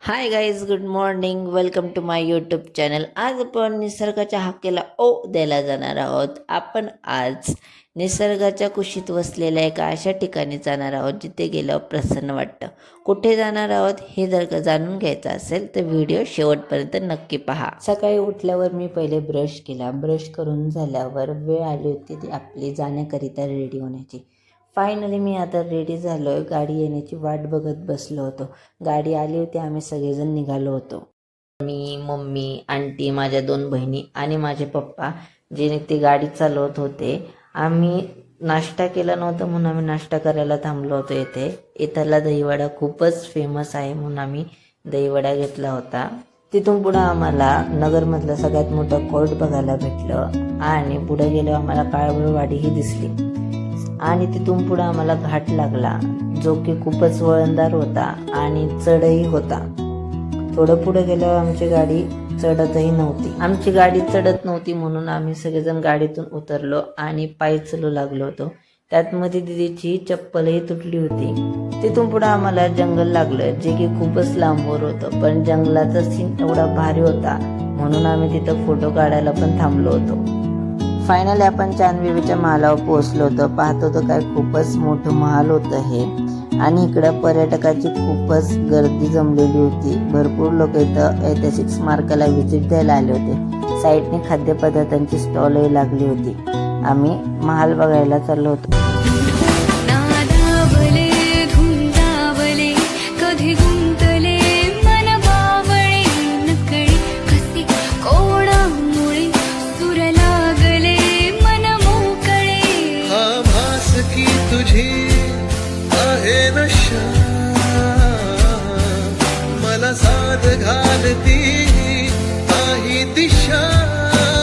High guys, good morning. Welcome to my YouTube channel. आज आपण निसर्गाच्या हाकेला ओ द्यायला जाणार आहोत. आपण आज निसर्गाच्या कुशीत वसलेल्या एका अशा ठिकाणी जाणार आहोत जिथे गेल्यावर प्रसन्न वाटतं. कुठे जाणार आहोत हे जर का जाणून घ्यायचं असेल तर व्हिडिओ शेवटपर्यंत नक्की पहा. सकाळी उठल्यावर मी पहिले ब्रश केला. ब्रश करून झाल्यावर वेळ आली होती ती आपली जाण्याकरिता रेडी होण्याची. फायनली मी आता रेडी झालो आहे. गाडी येण्याची वाट बघत बसलो होतो. गाडी आली होती, आम्ही सगळेजण निघालो होतो. मी, मम्मी, आंटी, माझ्या 2 बहिणी आणि माझे पप्पा जे ते गाडी चालवत होते. आम्ही नाश्ता केला नव्हता म्हणून आम्ही नाश्ता करायला थांबलो होतो इथे. इथला दहीवडा खूपच फेमस आहे म्हणून आम्ही दहीवडा घेतला होता. तिथून पुढं आम्हाला नगरमधलं सगळ्यात मोठं कोर्ट बघायला भेटलं आणि पुढे गेल्यावर आम्हाला काळभैरवाडी ही दिसली आणि तिथून पुढं आम्हाला घाट लागला जो की खूपच वळणदार होता आणि चढही होता. थोडं पुढे गेल्यावर आमची गाडी चढतही नव्हती. आमची गाडी चढत नव्हती म्हणून आम्ही सगळेजण गाडीतून उतरलो आणि पायी चालू लागलो होतो. त्यात मध्ये दिदीची चप्पलही तुटली होती. तिथून पुढं आम्हाला जंगल लागलं जे की खूपच लांबवर होतं, पण जंगलाचा सीन एवढा भारी होता म्हणून आम्ही तिथं फोटो काढायला पण थांबलो होतो. फायनली आपण चांदबिबीच्या महालावर पोहोचलो होतो. पाहतो तर काय खूपच मोठं महाल होतं हे आणि इकडं पर्यटकाची खूपच गर्दी जमलेली होती. भरपूर लोक इथं ऐतिहासिक स्मारकाला व्हिजिट द्यायला आले होते. साईडने खाद्यपदार्थांची स्टॉलही लागली होती. आम्ही महाल बघायला चाललो होतो.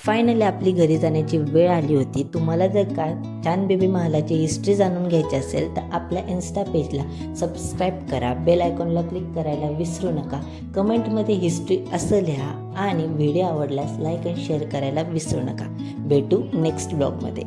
फायनली आपली घरी जाण्याची वेळ आली होती. तुम्हाला जर का चांदबिबी महालाची हिस्ट्री जाणून घ्यायची असेल तर आपल्या इन्स्टा पेजला सबस्क्राईब करा. बेल आयकॉनला क्लिक करायला विसरू नका. कमेंटमध्ये हिस्ट्री असं लिहा आणि व्हिडिओ आवडल्यास लाईक आणि शेअर करायला विसरू नका. भेटू नेक्स्ट ब्लॉगमध्ये.